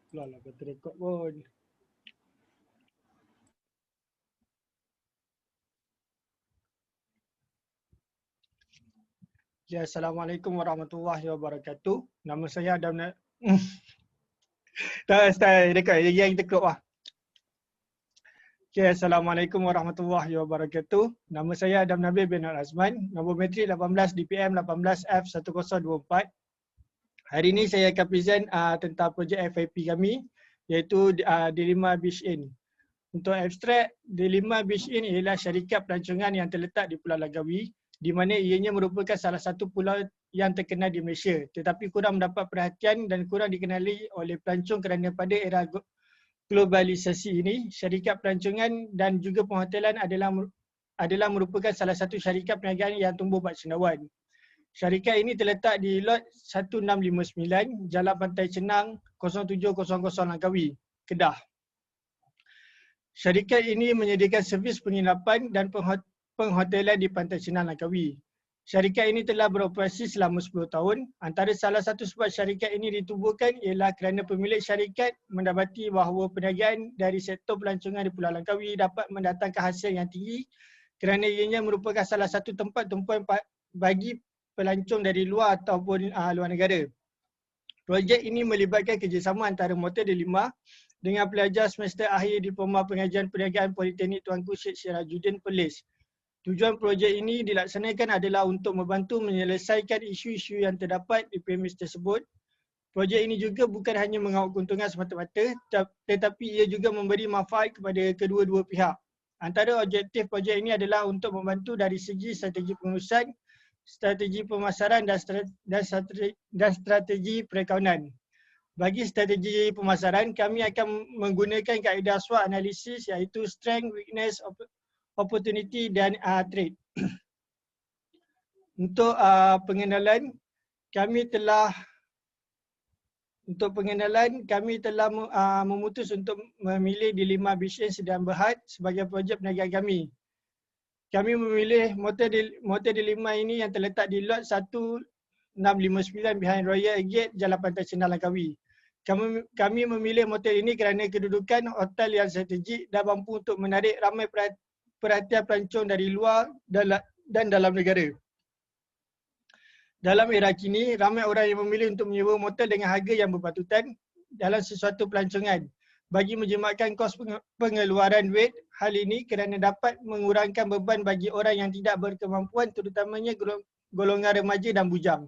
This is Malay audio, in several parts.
Keluarlah kata rekod pun. Ya, Assalamualaikum warahmatullahi wabarakatuh. Nama saya Adam. Tak, start rekod. Yang kita keluar. Okay, Assalamualaikum warahmatullahi wabarakatuh. Nama saya Adam Nabil bin Al-Azman. Nombor metrik 18 DPM 18F1024. Hari ini saya akan present tentang projek FIP kami, iaitu D5 Beach Inn. Untuk abstrak, D5 Beach Inn ialah syarikat pelancongan yang terletak di Pulau Langkawi, di mana ianya merupakan salah satu pulau yang terkenal di Malaysia, tetapi kurang mendapat perhatian dan kurang dikenali oleh pelancong kerana pada era globalisasi ini, syarikat pelancongan dan juga perhotelan adalah merupakan salah satu syarikat perniagaan yang tumbuh bercendawan. Syarikat ini terletak di lot 1659, Jalan Pantai Cenang 0700 Langkawi, Kedah. Syarikat ini menyediakan servis penginapan dan penghotelan di Pantai Cenang, Langkawi. Syarikat ini telah beroperasi selama 10 tahun. Antara salah satu sebab syarikat ini ditubuhkan ialah kerana pemilik syarikat mendapati bahawa perniagaan dari sektor pelancongan di Pulau Langkawi dapat mendatangkan hasil yang tinggi kerana ianya merupakan salah satu tempat tumpuan bagi pelancong dari luar ataupun luar negara. Projek ini melibatkan kerjasama antara Motel D5 dengan pelajar semester akhir Diploma Pengajian Perniagaan Politeknik Tuanku Syed Sirajuddin Perlis. Tujuan projek ini dilaksanakan adalah untuk membantu menyelesaikan isu-isu yang terdapat di premis tersebut. Projek ini juga bukan hanya mengawal keuntungan semata-mata, tetapi ia juga memberi manfaat kepada kedua-dua pihak. Antara objektif projek ini adalah untuk membantu dari segi strategi pengurusan, strategi pemasaran dan strategi perakaunan. Bagi strategi pemasaran, kami akan menggunakan kaedah SWOT analisis iaitu strength, weakness, opportunity dan threat. Untuk pengenalan, kami telah memutus untuk memilih D5 Beach Inn Sdn Bhd sebagai projek perniagaan kami. Kami memilih motel D5 ini yang terletak di lot 1659 behind Royal Gate, Jalan Pantai Cenang, Langkawi. Kami memilih motel ini kerana kedudukan hotel yang strategik dan mampu untuk menarik ramai perhatian pelancong dari luar dan dalam negara. Dalam era kini, ramai orang yang memilih untuk menyewa motel dengan harga yang berpatutan dalam sesuatu pelancongan bagi menjimatkan kos pengeluaran duit. Hal ini kerana dapat mengurangkan beban bagi orang yang tidak berkemampuan, terutamanya golongan remaja dan bujang.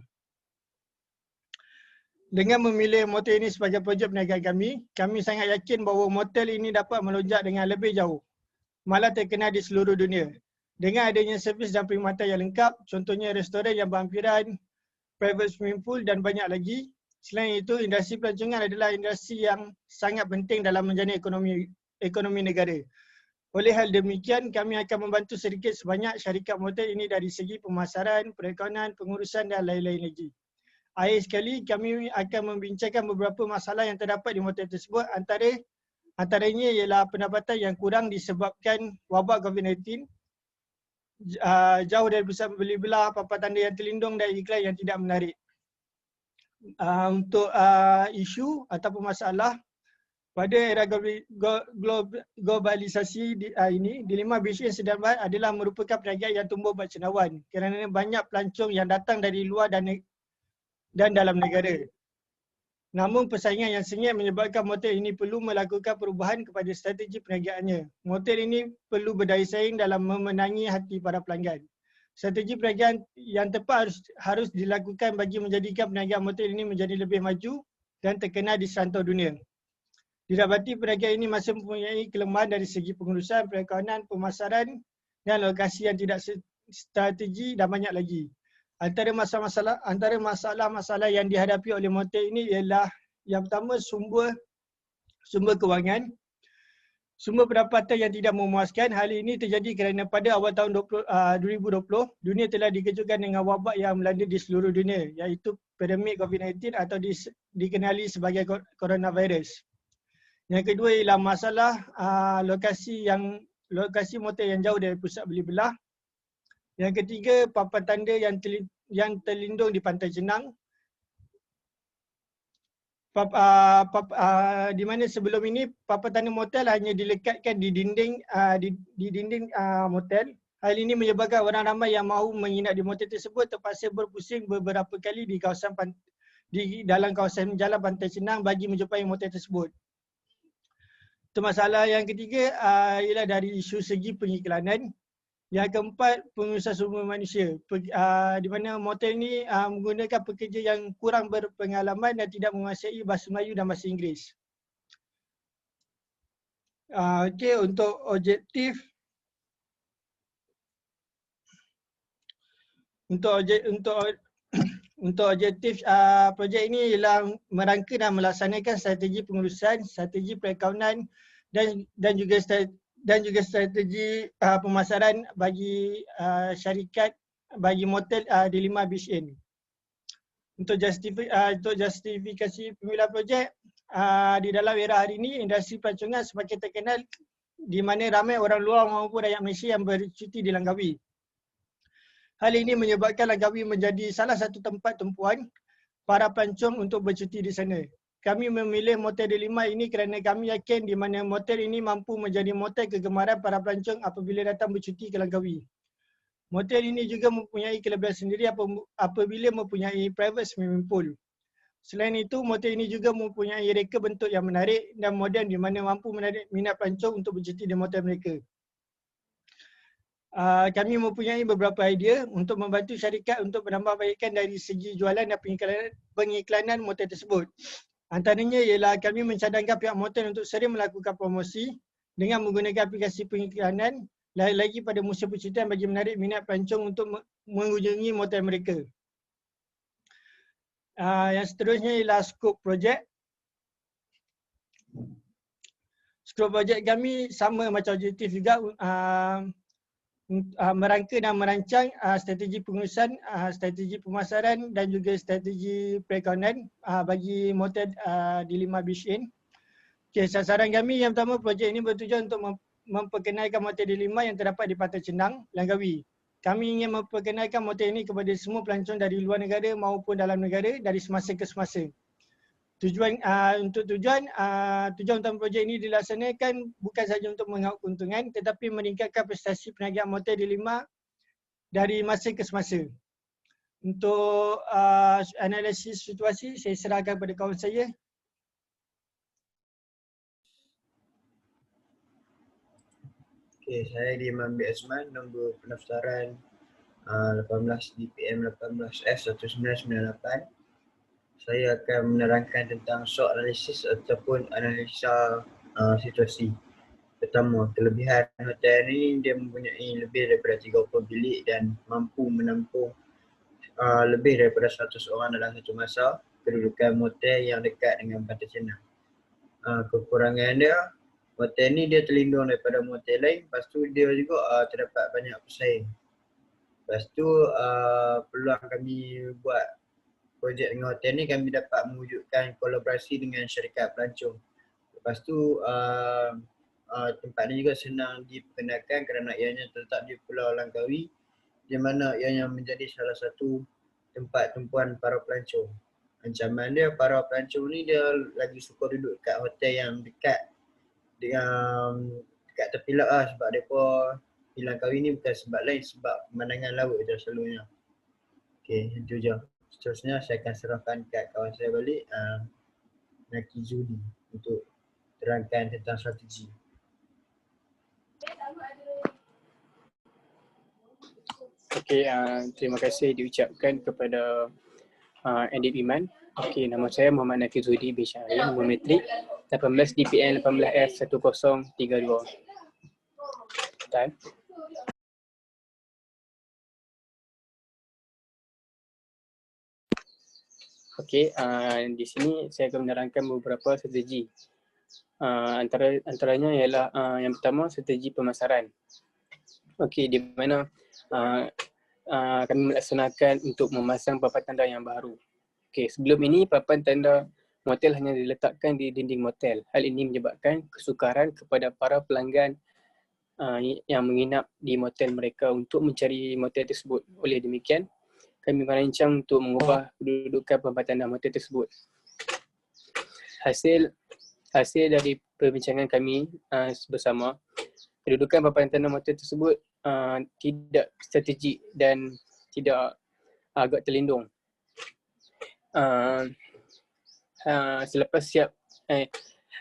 Dengan memilih motel ini sebagai projek perniagaan kami sangat yakin bahawa motel ini dapat melonjak dengan lebih jauh, malah terkenal di seluruh dunia. Dengan adanya servis dan perkhidmatan yang lengkap, contohnya restoran yang berhampiran, private swimming pool dan banyak lagi. Selain itu, industri pelancongan adalah industri yang sangat penting dalam menjana ekonomi negara. Oleh hal demikian, kami akan membantu sedikit sebanyak syarikat motel ini dari segi pemasaran, perakaunan, pengurusan dan lain-lain lagi. Akhir sekali, kami akan membincangkan beberapa masalah yang terdapat di motel tersebut. Antaranya ialah pendapatan yang kurang disebabkan wabak COVID-19, jauh dari pusat beli belah, papan tanda yang terlindung dan iklan yang tidak menarik. Untuk isu ataupun masalah, pada era globalisasi ini, D5 Beach Inn Sdn Bhd adalah merupakan perniagaan yang tumbuh bercendawan kerana banyak pelancong yang datang dari luar dan dalam negara. Namun persaingan yang sengit menyebabkan motel ini perlu melakukan perubahan kepada strategi perniagaannya. Motel ini perlu berdaya saing dalam memenangi hati para pelanggan. Strategi perniagaan yang tepat harus dilakukan bagi menjadikan perniagaan motel ini menjadi lebih maju dan terkenal di serantau dunia. Didapati perniagaan ini masih mempunyai kelemahan dari segi pengurusan, perakaunan, pemasaran dan lokasi yang tidak strategi dan banyak lagi. Antara masalah-masalah yang dihadapi oleh motel ini ialah yang pertama, sumber kewangan, sumber pendapatan yang tidak memuaskan. Hal ini terjadi kerana pada awal tahun 2020, dunia telah dikejutkan dengan wabak yang melanda di seluruh dunia, iaitu pandemik COVID-19 atau dikenali sebagai coronavirus. Yang kedua ialah masalah lokasi motel yang jauh dari pusat beli belah. Yang ketiga, papan tanda yang terlindung di Pantai Cenang. di mana sebelum ini papan tanda motel hanya dilekatkan di dinding motel. Hal ini menyebabkan orang ramai yang mahu menginap di motel tersebut terpaksa berpusing beberapa kali di dalam kawasan jalan Pantai Cenang bagi menjumpai motel tersebut. Itu masalah yang ketiga ialah dari isu segi pengiklanan. Yang keempat, pengurusan sumber manusia. Di mana motel ini menggunakan pekerja yang kurang berpengalaman dan tidak menguasai bahasa Melayu dan bahasa Inggeris. Okey, untuk objektif projek ini ialah merangka dan melaksanakan strategi pengurusan, strategi perakaunan dan juga strategi pemasaran bagi syarikat bagi motel di 5 Beach Inn. Untuk justifikasi pemilihan projek, di dalam era hari ini industri pelancongan semakin terkenal di mana ramai orang luar maupun rakyat Malaysia yang bercuti di Langkawi. Hal ini menyebabkan Langkawi menjadi salah satu tempat tumpuan para pelancong untuk bercuti di sana. Kami memilih motel Delima ini kerana kami yakin di mana motel ini mampu menjadi motel kegemaran para pelancong apabila datang bercuti ke Langkawi. Motel ini juga mempunyai kelebihan sendiri apabila mempunyai private swimming pool. Selain itu, motel ini juga mempunyai reka bentuk yang menarik dan moden di mana mampu menarik minat pelancong untuk bercuti di motel mereka. Kami mempunyai beberapa idea untuk membantu syarikat untuk menambahbaikkan dari segi jualan dan pengiklanan motel tersebut. Antaranya ialah kami mencadangkan pihak motel untuk sering melakukan promosi dengan menggunakan aplikasi pengiklanan lagi pada musim percutian bagi menarik minat pelancong untuk mengunjungi motel mereka. Yang seterusnya ialah skop projek. Skop projek kami sama macam objektif juga, merangka dan merancang strategi pengurusan, strategi pemasaran dan juga strategi perakaunan bagi motel di 5 Beach Inn. Okay, sasaran kami yang pertama, projek ini bertujuan untuk memperkenalkan motel di 5 yang terdapat di Pantai Cenang, Langkawi. Kami ingin memperkenalkan motel ini kepada semua pelancong dari luar negara maupun dalam negara dari semasa ke semasa. Tujuan utama projek ini dilaksanakan bukan sahaja untuk mengaut keuntungan tetapi meningkatkan prestasi perniagaan motel di 5 dari masa ke semasa. Untuk analisis situasi, saya serahkan kepada kawan saya. Okey, saya Diman B. Azman, nombor pendaftaran 18 DPM 18F1998. Saya akan menerangkan tentang SWOT analisis ataupun analisa situasi. Pertama, kelebihan hotel ini dia mempunyai lebih daripada 30 bilik dan mampu menampung lebih daripada 100 orang dalam satu masa. Kedudukan motel yang dekat dengan Pantai Cenang. Kekurangan dia, motel ni dia terlindung daripada motel lain, lepas tu dia juga terdapat banyak pesaing. Lepas tu peluang kami buat projek dengan hotel ni, kami dapat mewujudkan kolaborasi dengan syarikat pelancong. Lepas tu tempat ni juga senang diperkenalkan kerana ianya terletak di Pulau Langkawi di mana ianya menjadi salah satu tempat tumpuan para pelancong. Ancaman dia, para pelancong ni dia lagi suka duduk kat hotel yang dekat tepi laut lah, sebab mereka di Langkawi ni bukan sebab lain, sebab pemandangan laut je selalunya. Okey, itu je. Seterusnya saya akan serahkan kat kawan saya balik, Naki Zudi, untuk terangkan tentang strategi. Okey, terima kasih diucapkan kepada Andy Iman. Okey, nama saya Muhammad Naki Zudi bin Syahrin, nombor metrik 18 DPN 18F1032. Dan okey, di sini saya akan menerangkan beberapa strategi. Antaranya ialah yang pertama, strategi pemasaran. Okey, di mana kami melaksanakan untuk memasang papan tanda yang baru. Okey, sebelum ini papan tanda motel hanya diletakkan di dinding motel. Hal ini menyebabkan kesukaran kepada para pelanggan yang menginap di motel mereka untuk mencari motel tersebut. Oleh demikian, kami merancang untuk mengubah kedudukan papan tanda motel tersebut. hasil dari perbincangan kami bersama, kedudukan papan tanah motel tersebut tidak strategik dan tidak agak terlindung. Selepas siap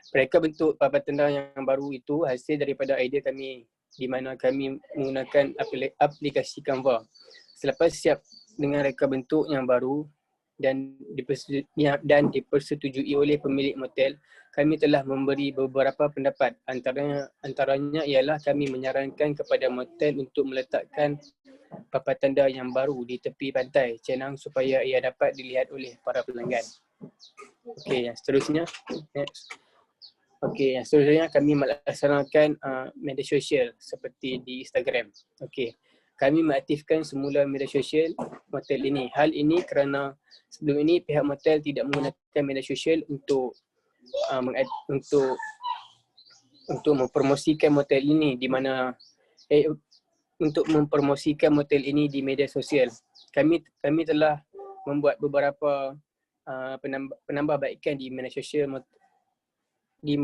mereka bentuk papan tanda yang baru itu hasil daripada idea kami, di mana kami menggunakan aplikasi Canva. Selepas siap dengan reka bentuk yang baru dan dipersetujui oleh pemilik motel, kami telah memberi beberapa pendapat. Antaranya ialah kami menyarankan kepada motel untuk meletakkan papan tanda yang baru di tepi pantai Cenang supaya ia dapat dilihat oleh para pelanggan. Okey, yang seterusnya. Okey, yang seterusnya kami melaksanakan media sosial seperti di Instagram. Okey, kami mengaktifkan semula media sosial motel ini. Hal ini kerana sebelum ini pihak motel tidak menggunakan media sosial untuk mempromosikan motel ini, di mana untuk mempromosikan motel ini di media sosial. Kami telah membuat beberapa penambahbaikan di media sosial di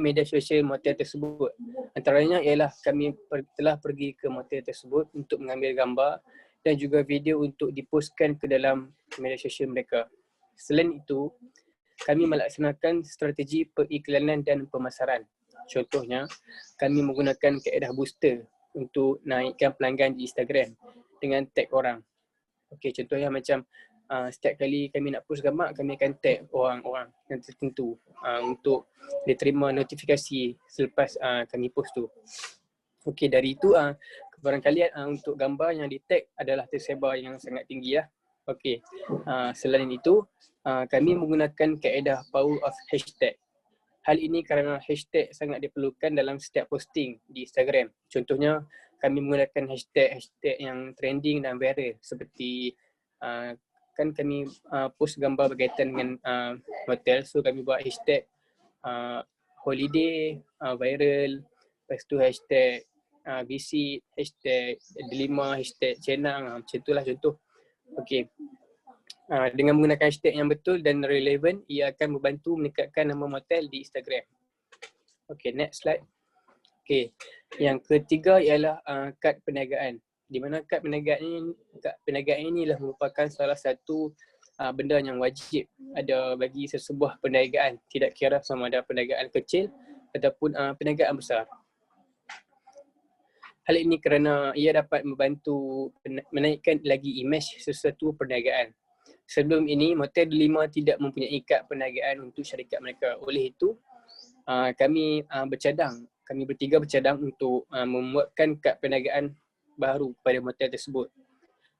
media sosial motel tersebut. Antaranya ialah kami telah pergi ke motel tersebut untuk mengambil gambar dan juga video untuk dipostkan ke dalam media sosial mereka. Selain itu, kami melaksanakan strategi periklanan dan pemasaran. Contohnya, kami menggunakan kaedah booster untuk naikkan pelanggan di Instagram dengan tag orang. Okey, contohnya macam setiap kali kami nak post gambar, kami akan tag orang-orang yang tertentu untuk diterima notifikasi selepas kami post tu. Okey, dari itu barangkali untuk gambar yang di tag adalah tersebar yang sangat tinggi lah. Okey, selain itu kami menggunakan kaedah power of hashtag. Hal ini kerana hashtag sangat diperlukan dalam setiap posting di Instagram. Contohnya, kami menggunakan hashtag yang trending dan viral seperti kan kami post gambar berkaitan dengan hotel, so kami buat hashtag holiday, viral, lepas tu hashtag visit, hashtag delima, hashtag Cenang, macam itulah contoh. Okey. Dengan menggunakan hashtag yang betul dan relevan, ia akan membantu meningkatkan nama motel di Instagram. Okey, next slide. Okey, yang ketiga ialah kad perniagaan. Di mana kad perniagaan ini adalah merupakan salah satu benda yang wajib ada bagi sesebuah perniagaan, tidak kira sama ada perniagaan kecil ataupun perniagaan besar. Hal ini kerana ia dapat membantu menaikkan lagi imej sesuatu perniagaan. Sebelum ini, Motel Delima tidak mempunyai kad perniagaan untuk syarikat mereka. Oleh itu, kami bertiga bercadang untuk membuatkan kad perniagaan baru pada motel tersebut.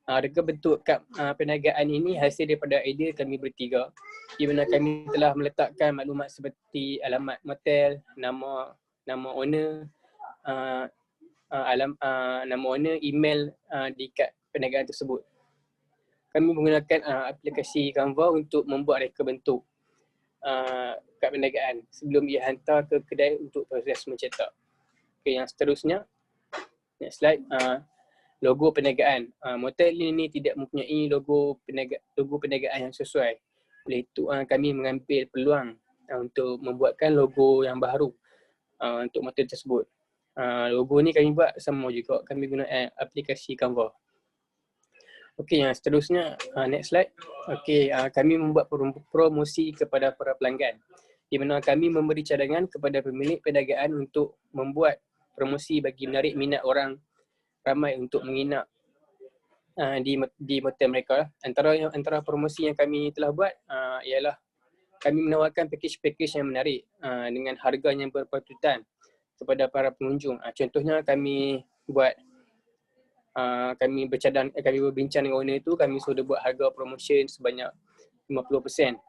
Reka bentuk kad perniagaan ini hasil daripada idea kami bertiga, di mana kami telah meletakkan maklumat seperti alamat motel, nama owner, nama owner, email di kad perniagaan tersebut. Kami menggunakan aplikasi Canva untuk membuat reka bentuk kad perniagaan sebelum ia hantar ke kedai untuk proses mencetak. Okay, yang seterusnya, next slide. Logo perniagaan. Motel ini tidak mempunyai logo perniagaan yang sesuai. Oleh itu kami mengambil peluang untuk membuatkan logo yang baru untuk motel tersebut. Logo ni kami buat sama juga, kami guna aplikasi Canva. Okey, yang seterusnya, next slide. Okey, kami membuat promosi kepada para pelanggan, di mana kami memberi cadangan kepada pemilik perniagaan untuk membuat promosi bagi menarik minat orang ramai untuk menginap di motel mereka. Antara promosi yang kami telah buat ialah kami menawarkan pakej-pakej yang menarik dengan harga yang berpatutan kepada para pengunjung. Contohnya kami buat kami berbincang dengan owner itu, kami sudah buat harga promotion sebanyak 50%.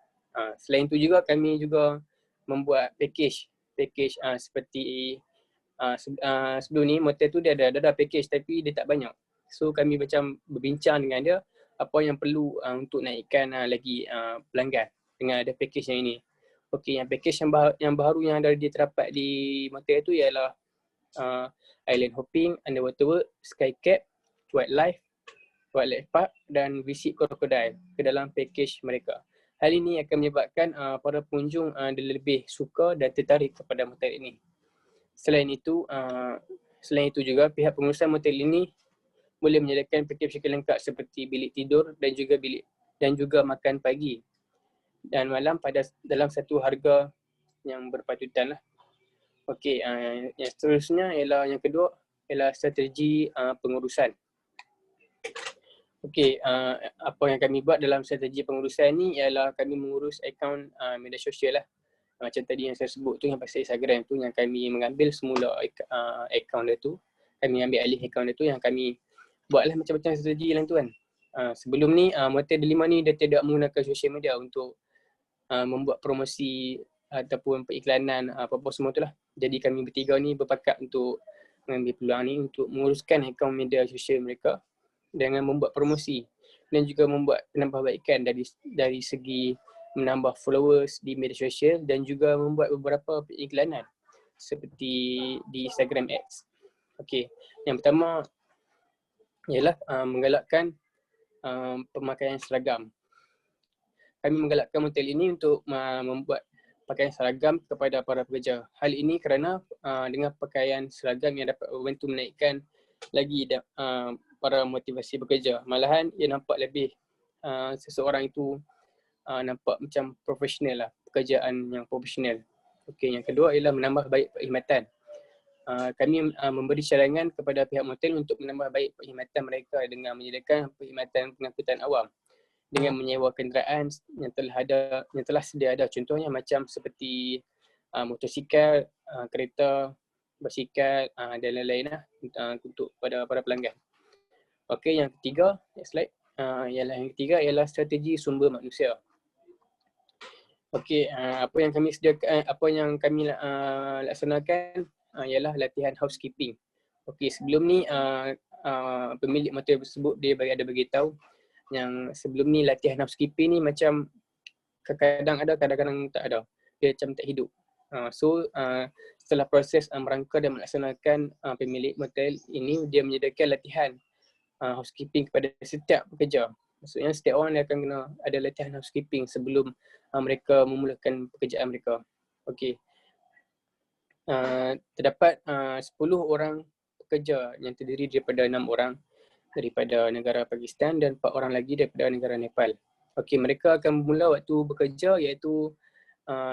Selain itu juga kami juga membuat pakej seperti sebelum ni motel tu dia ada pakej tapi dia tak banyak. So kami macam berbincang dengan dia apa yang perlu untuk naikkan lagi pelanggan dengan ada pakej yang ini. Okey, yang pakej yang baru yang ada diterapkan di motel tu ialah island hopping, underwater world, sky cap, wildlife park dan visit crocodile ke dalam pakej mereka. Hal ini akan menyebabkan para pengunjung lebih suka dan tertarik kepada motel ini. Selain itu juga pihak pengurusan motel ini boleh menyediakan package lengkap seperti bilik tidur dan juga makan pagi dan malam dalam satu harga yang berpatutan lah. Okey, yang seterusnya ialah yang kedua ialah strategi pengurusan. Okey, apa yang kami buat dalam strategi pengurusan ni ialah kami mengurus akaun media sosial lah. Macam tadi yang saya sebut tu, yang pasal Instagram tu, yang kami mengambil semula akaun dia tu, kami ambil alih akaun dia tu, yang kami buatlah macam-macam strategi dalam tu kan. Sebelum ni Motel Delima ni dia tidak menggunakan social media untuk membuat promosi ataupun periklanan apa-apa semua tu lah. Jadi kami bertiga ni berpakat untuk mengambil peluang ni untuk menguruskan akaun media sosial mereka dengan membuat promosi dan juga membuat penambahbaikan dari segi menambah followers di media sosial dan juga membuat beberapa periklanan seperti di Instagram Ads. Okey, yang pertama ialah menggalakkan pemakaian seragam. Kami menggalakkan motel ini untuk membuat pakaian seragam kepada para pekerja. Hal ini kerana dengan pakaian seragam yang dapat membantu menaikkan lagi para motivasi bekerja. Malahan ia nampak lebih seseorang itu nampak macam profesional lah, pekerjaan yang profesional. Okey, yang kedua ialah menambah baik perkhidmatan. Kami memberi cadangan kepada pihak motel untuk menambah baik perkhidmatan mereka dengan menyediakan perkhidmatan pengangkutan awam dengan menyewa kenderaan yang telah sedia ada, contohnya macam seperti motosikal, kereta, basikal dan lain-lain lah untuk pada para pelanggan. Okey, yang ketiga, next slide. Yang ketiga ialah strategi sumber manusia. Okey, apa yang kami sediakan, apa yang kami laksanakan ialah latihan housekeeping. Okey, sebelum ni pemilik motel tersebut dia ada beritahu yang sebelum ni latihan housekeeping ni macam kadang-kadang ada, kadang-kadang tak ada. Dia macam tak hidup. Setelah proses merangka dan melaksanakan pemilik motel ini, dia menyediakan latihan housekeeping kepada setiap pekerja. Maksudnya setiap orang dia akan kena ada latihan housekeeping sebelum mereka memulakan pekerjaan mereka. Okey. Terdapat 10 orang pekerja yang terdiri daripada 6 orang daripada negara Pakistan dan 4 orang lagi daripada negara Nepal. Okey, mereka akan bermula waktu bekerja iaitu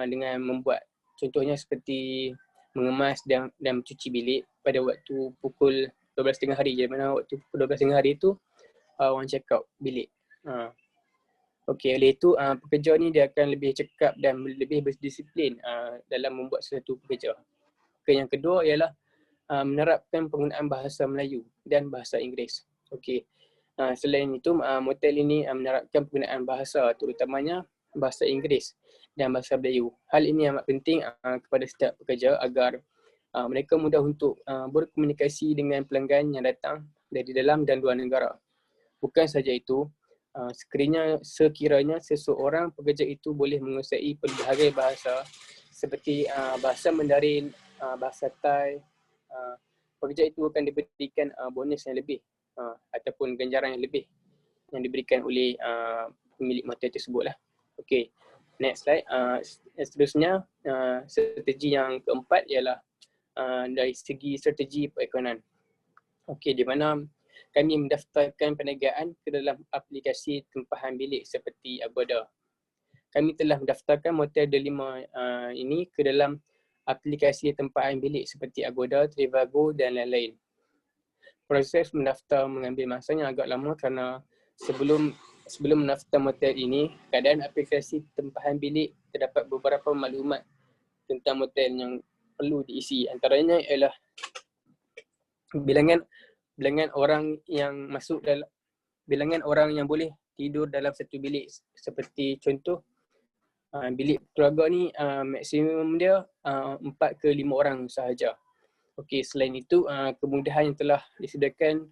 dengan membuat contohnya seperti mengemas dan mencuci bilik pada waktu pukul 12.30 hari. Di mana waktu pukul 12.30 hari itu orang check out bilik. Okey, oleh itu pekerja ni dia akan lebih cekap dan lebih berdisiplin dalam membuat sesuatu pekerja. Okey, yang kedua ialah menerapkan penggunaan bahasa Melayu dan bahasa Inggeris. Okey. Selain itu motel ini menerapkan penggunaan bahasa terutamanya bahasa Inggeris dan bahasa Melayu. Hal ini amat penting kepada setiap pekerja agar mereka mudah untuk berkomunikasi dengan pelanggan yang datang dari dalam dan luar negara. Bukan saja itu, sekiranya seseorang pekerja itu boleh menguasai pelbagai bahasa seperti bahasa Mandarin, bahasa Thai, pekerja itu akan diberikan bonus yang lebih ataupun ganjaran yang lebih yang diberikan oleh pemilik motel tersebut lah. Okey, next slide. Seterusnya, strategi yang keempat ialah dari segi strategi perekonomian. Okey, di mana kami mendaftarkan perniagaan ke dalam aplikasi tempahan bilik seperti Agoda. Kami telah mendaftarkan Motel Delima ini ke dalam aplikasi tempahan bilik seperti Agoda, Trivago dan lain-lain. Proses mendaftar mengambil masa yang agak lama kerana sebelum mendaftar motel ini, keadaan aplikasi tempahan bilik terdapat beberapa maklumat tentang motel yang perlu diisi. Antaranya ialah bilangan orang yang masuk dalam, bilangan orang yang boleh tidur dalam satu bilik. Seperti contoh, bilik keluarga ni maksimum dia 4 ke 5 orang sahaja. Okey, selain itu kemudahan yang telah disediakan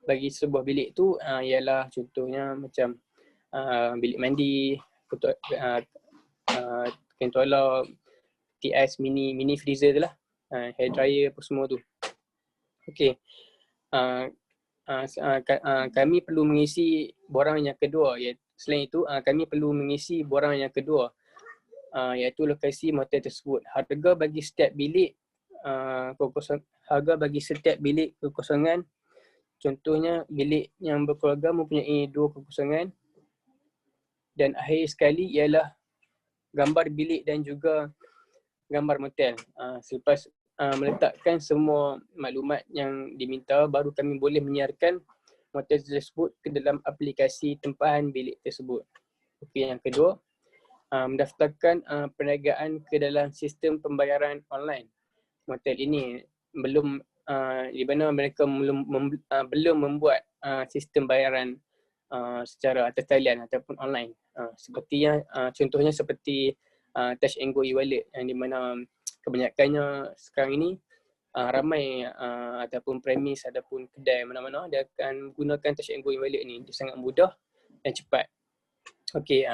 bagi sebuah bilik tu ialah contohnya macam bilik mandi, kain toilet, TS mini freezer tu lah, hair dryer apa semua tu. Okey. Kami perlu mengisi borang yang kedua selain itu kami perlu mengisi borang yang kedua, iaitu lokasi motel tersebut. Harga bagi setiap bilik kekosongan, contohnya bilik yang berkeluarga mempunyai 2 kekosongan, dan akhir sekali ialah gambar bilik dan juga gambar motel. Selepas meletakkan semua maklumat yang diminta, baru kami boleh menyiarkan motel tersebut ke dalam aplikasi tempahan bilik tersebut. Okey, yang kedua, mendaftarkan perniagaan ke dalam sistem pembayaran online. Motel ini belum di mana mereka belum membuat sistem bayaran secara atas talian ataupun online. Contohnya seperti Touch and Go e-wallet, yang di mana kebanyakannya sekarang ini ramai ataupun premis ataupun kedai mana-mana dia akan gunakan Touch and Go e-wallet ni. Dia sangat mudah dan cepat. Okey,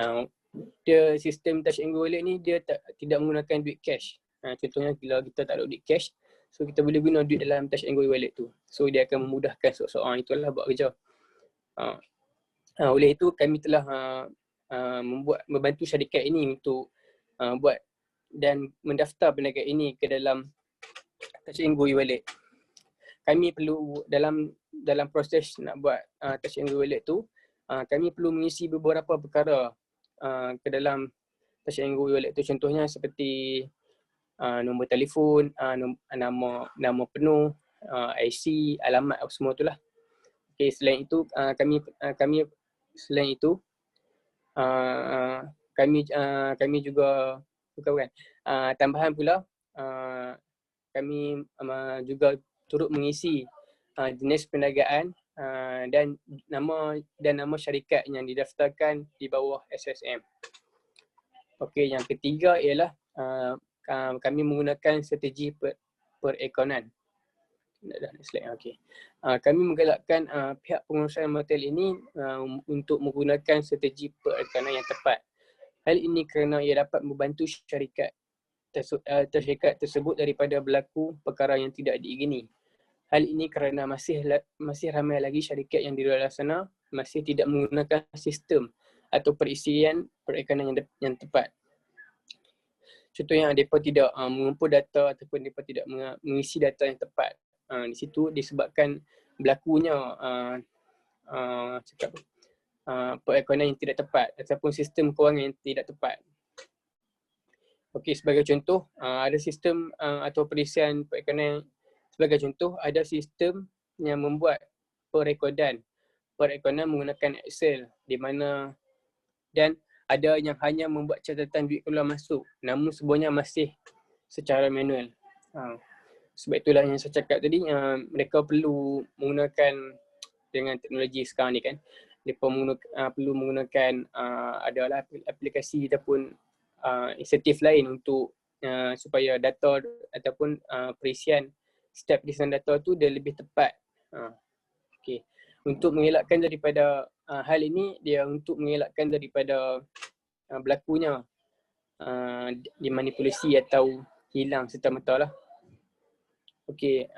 dia sistem Touch and Go e-wallet ni dia tidak menggunakan duit cash. Contohnya bila kita tak ada duit cash, so kita boleh guna duit dalam Touch and Go e-wallet tu. So dia akan memudahkan seorang itulah buat kerja. Oleh itu kami telah membantu syarikat ini untuk buat dan mendaftar perniagaan ini ke dalam Touch and Go e-wallet. Kami perlu dalam proses nak buat Touch and Go e-wallet tu, kami perlu mengisi beberapa perkara ke dalam Touch and Go e-wallet tu. Contohnya seperti nombor telefon, nama penuh, IC, alamat, semua itulah. Okay, selain itu kami juga tambahan pula, kami juga turut mengisi jenis perniagaan dan nama syarikat yang didaftarkan di bawah SSM. Okey, yang ketiga ialah kami menggunakan strategi perekonan. Okay. Kami menggalakkan pihak pengurusan motel ini untuk menggunakan strategi perekonan yang tepat. Hal ini kerana ia dapat membantu syarikat tersebut daripada berlaku perkara yang tidak diingini. Hal ini kerana masih ramai lagi syarikat yang di luar sana masih tidak menggunakan sistem atau perisian perekonan yang tepat. Contohnya mereka tidak mengumpul data ataupun mereka tidak mengisi data yang tepat. Di situ disebabkan berlakunya perekonomian yang tidak tepat ataupun sistem kewangan yang tidak tepat. Okey, sebagai contoh, ada sistem atau perisian perekonomian. Sebagai contoh, ada sistem yang membuat perekonan menggunakan Excel, di mana dan ada yang hanya membuat catatan duit keluar masuk, namun sebenarnya masih secara manual. Sebab itulah yang saya cakap tadi, mereka perlu menggunakan dengan teknologi sekarang ni kan. Mereka perlu menggunakan adalah aplikasi ataupun insentif lain untuk supaya data ataupun perisian setiap perisian data tu dia lebih tepat. Okay. Untuk mengelakkan daripada hal ini, dia untuk mengelakkan daripada berlakunya dimanipulasi atau hilang serta-merta lah. Okey,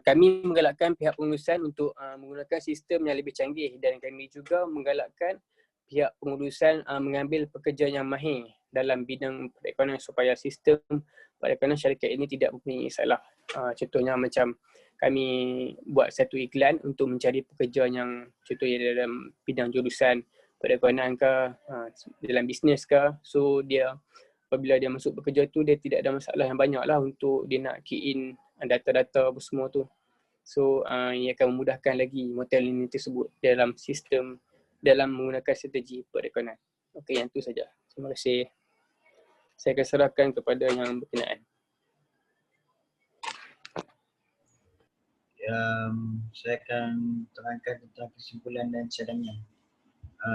kami menggalakkan pihak pengurusan untuk menggunakan sistem yang lebih canggih, dan kami juga menggalakkan pihak pengurusan mengambil pekerja yang mahir dalam bidang perekonomian supaya sistem perekonomian syarikat ini tidak mempunyai salah. Contohnya macam kami buat satu iklan untuk mencari pekerja yang contohnya dalam bidang jurusan perekonomian ke, dalam bisnes ke, so dia apabila dia masuk bekerja tu dia tidak ada masalah yang banyak lah untuk dia nak key in data-data semua tu. So ia akan memudahkan lagi motel ini tersebut dalam sistem, dalam menggunakan strategi perekonomian. Okey, yang tu saja. Terima kasih. Saya akan serahkan kepada yang berkenaan. Saya akan terangkan tentang kesimpulan dan cadangan.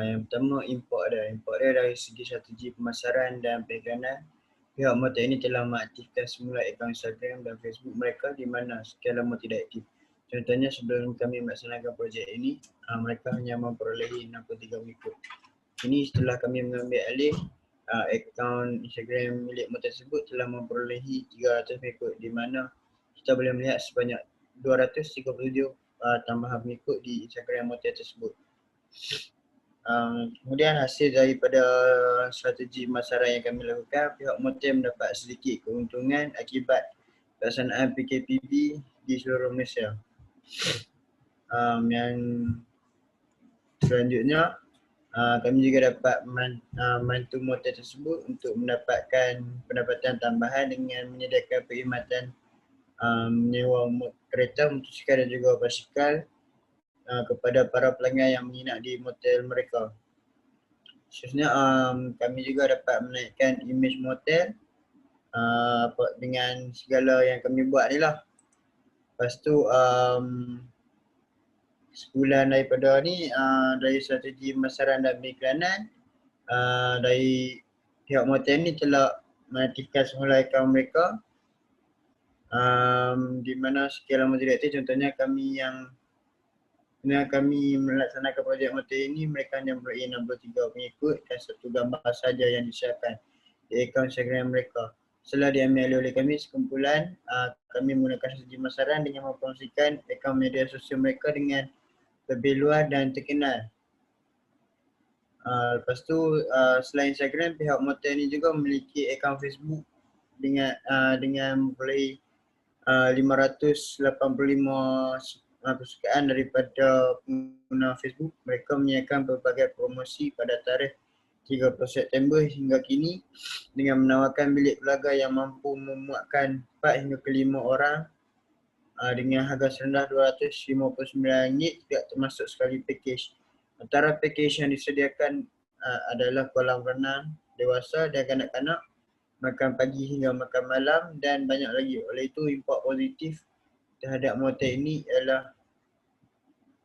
Yang pertama, import dia dari segi strategi pemasaran dan perekonomian. Pihak motel ini telah mengaktifkan semula akaun Instagram dan Facebook mereka di mana sekian lama tidak aktif. Contohnya sebelum kami melaksanakan projek ini, mereka hanya memperolehi 63 pengikut. Ini setelah kami mengambil alih akaun Instagram milik motel tersebut telah memperolehi 300 pengikut, di mana kita boleh melihat sebanyak 237 tambahan pengikut di Instagram motel tersebut. Kemudian hasil daripada strategi pemasaran yang kami lakukan, pihak motel mendapat sedikit keuntungan akibat pelaksanaan PKPB di seluruh Malaysia. Yang selanjutnya, kami juga dapat membantu motel tersebut untuk mendapatkan pendapatan tambahan dengan menyediakan perkhidmatan menyewa kereta, motosikal dan juga basikal kepada para pelanggan yang menginap di motel mereka. Khususnya kami juga dapat menaikkan imej motel dengan segala yang kami buat ni lah. Lepas tu sebulan daripada ni dari strategi pemasaran dan periklanan, dari pihak motel ni telah mengaktifkan semula akaun mereka, di mana sekian lama direktif. Contohnya kami melaksanakan projek motel ini, mereka hanya mempunyai 63 pengikut dan satu gambar saja yang disiapkan di akaun Instagram mereka. Setelah diambil oleh kami sekumpulan, kami menggunakan strategi pemasaran dengan mempromosikan akaun media sosial mereka dengan lebih luas dan terkenal. Lepas tu selain Instagram, pihak motel ini juga memiliki akaun Facebook dengan mempunyai 585 kesukaan daripada pengguna Facebook. Mereka menyiapkan berbagai promosi pada tarikh 30 September hingga kini dengan menawarkan bilik keluarga yang mampu memuatkan 4 hingga ke 5 orang dengan harga serendah RM259 tidak termasuk sekali pakej. Antara pakej yang disediakan adalah kolam renang dewasa dan kanak-kanak, makan pagi hingga makan malam dan banyak lagi. Oleh itu, impak positif terhadap motel ini ialah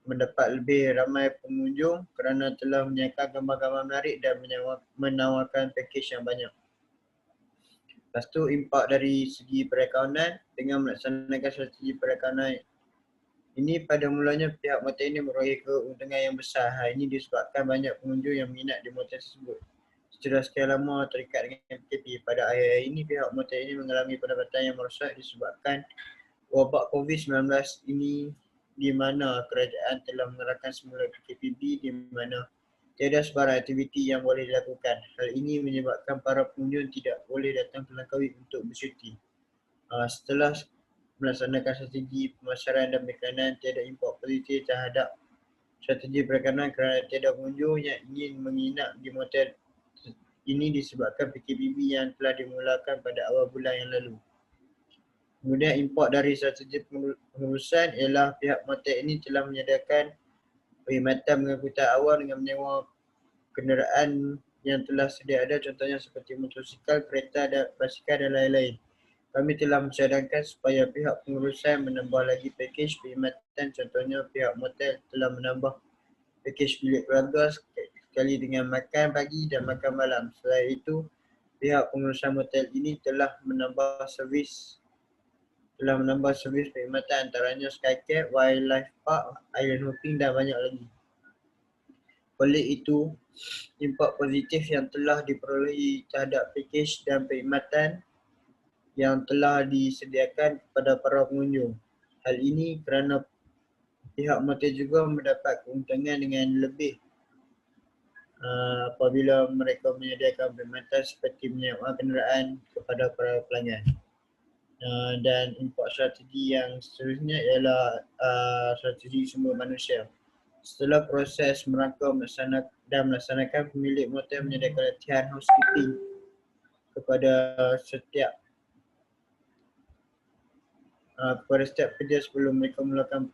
mendapat lebih ramai pengunjung kerana telah menyiapkan gambar-gambar menarik dan menawarkan pakej yang banyak. Lepas tu, impak dari segi perakaunan, dengan melaksanakan strategi perakaunan ini, pada mulanya pihak motel ini merauhi keuntungan yang besar. Hal ini disebabkan banyak pengunjung yang minat di motel tersebut. Setelah sekian lama terikat dengan PKP, pada akhir-akhir ini pihak motel ini mengalami pendapatan yang merosak disebabkan wabak COVID-19 ini, di mana kerajaan telah mengerahkan semula PKPB di mana tiada sebarang aktiviti yang boleh dilakukan. Hal ini menyebabkan para pengunjung tidak boleh datang ke Langkawi untuk bercuti. Setelah melaksanakan strategi pemasaran dan periklanan, tiada impak positif terhadap strategi periklanan kerana tiada pengunjung yang ingin menginap di motel ini disebabkan PKPB yang telah dimulakan pada awal bulan yang lalu. Kemudian impak dari strategi pengurusan ialah pihak motel ini telah menyediakan perkhidmatan pengangkutan awal dengan menyewa kenderaan yang telah sedia ada, contohnya seperti motosikal, kereta dan basikal dan lain-lain. Kami telah mencadangkan supaya pihak pengurusan menambah lagi pakej perkhidmatan, contohnya pihak motel telah menambah pakej bilik keluarga sekali dengan makan pagi dan makan malam. Selain itu, pihak pengurusan motel ini telah menambah servis perkhidmatan antaranya Skycap, Wildlife Park, Island Hopping dan banyak lagi. Oleh itu, impak positif yang telah diperolehi terhadap pakej dan perkhidmatan yang telah disediakan kepada para pengunjung. Hal ini kerana pihak motel juga mendapat keuntungan dengan lebih apabila mereka menyediakan perkhidmatan seperti menyewa kenderaan kepada para pelanggan. Dan impak strategi yang seterusnya ialah strategi sumber manusia. Setelah proses merangkam dan melaksanakan, pemilik motel menyediakan latihan housekeeping kepada setiap kerja sebelum mereka melakukan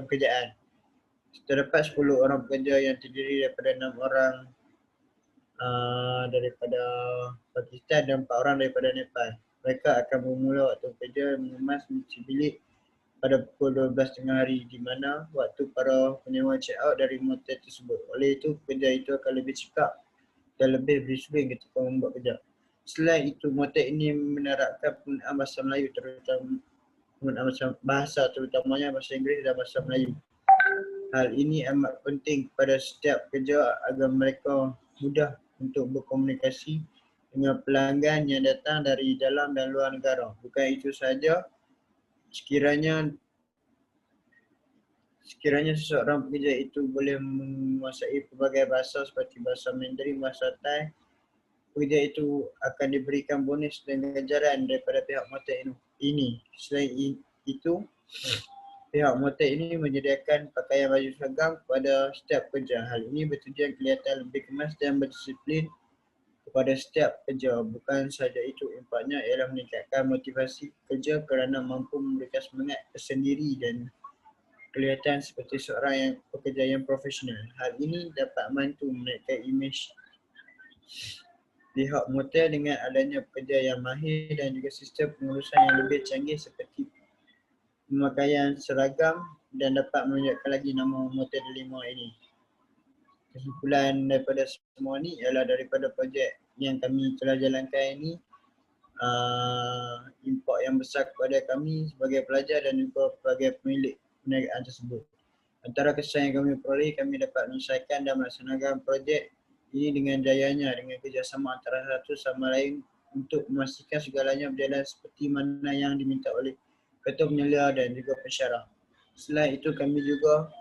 pekerjaan. Terdapat 10 orang pekerja yang terdiri daripada 6 orang daripada Pakistan dan 4 orang daripada Nepal. Mereka akan bermula waktu kerja mengemas bilik pada pukul 12 tengah hari, di mana waktu para penyewa check out dari motel tersebut. Oleh itu, pekerja itu akan lebih cekap dan lebih berdisiplin ketika membuat kerja. Selain itu, motel ini menerapkan penggunaan bahasa Melayu terutamanya bahasa Inggeris dan bahasa Melayu. Hal ini amat penting kepada setiap pekerja agar mereka mudah untuk berkomunikasi dengan pelanggan yang datang dari dalam dan luar negara. Bukan itu sahaja, sekiranya Sekiranya seseorang pekerja itu boleh menguasai pelbagai bahasa seperti bahasa Mandarin, bahasa Thai, pekerja itu akan diberikan bonus dan ganjaran daripada pihak motel ini. Selain itu, pihak motel ini menyediakan pakaian baju seragam kepada setiap pekerja. Hal ini bertujuan kelihatan lebih kemas dan berdisiplin kepada setiap pekerja. Bukan sahaja itu, impaknya ialah meningkatkan motivasi pekerja kerana mampu memberikan semangat tersendiri dan kelihatan seperti seorang yang pekerja yang profesional. Hal ini dapat membantu menaikkan imej pihak motel dengan adanya pekerja yang mahir dan juga sistem pengurusan yang lebih canggih seperti pemakaian seragam dan dapat menunjukkan lagi nama motel Delima ini. Kesimpulan daripada semua ini ialah daripada projek yang kami telah jalankan ini, impak yang besar kepada kami sebagai pelajar dan juga sebagai pemilik perniagaan tersebut. Antara kesan yang kami peroleh, kami dapat menyelesaikan dan melaksanakan projek ini dengan jayanya dengan kerjasama antara satu sama lain untuk memastikan segalanya berjalan seperti mana yang diminta oleh ketua penyelia dan juga pensyarah. Selain itu, kami juga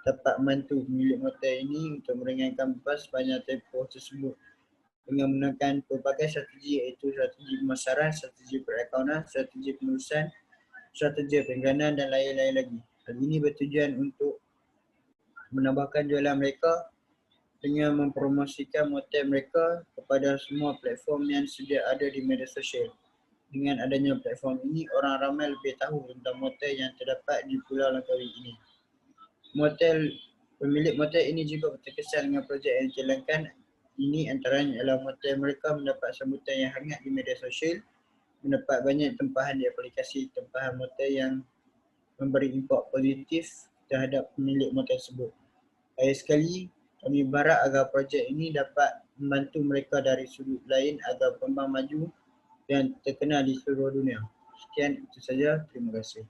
dapat membantu pemilik motel ini untuk meringankan beban sepanjang tempoh tersebut dengan menggunakan pelbagai strategi, iaitu strategi pemasaran, strategi perakaunan, strategi penulisan, strategi penggandaan dan lain-lain lagi. Hal ini bertujuan untuk menambahkan jualan mereka dengan mempromosikan motel mereka kepada semua platform yang sedia ada di media sosial. Dengan adanya platform ini, orang ramai lebih tahu tentang motel yang terdapat di Pulau Langkawi ini. Pemilik motel ini juga terkesan dengan projek yang dijalankan ini, antaranya adalah motel mereka mendapat sambutan yang hangat di media sosial, mendapat banyak tempahan di aplikasi tempahan motel yang memberi impak positif terhadap pemilik motel tersebut. Akhir sekali, kami berharap agar projek ini dapat membantu mereka dari sudut lain agar berkembang maju dan terkenal di seluruh dunia. Sekian, itu saja. Terima kasih.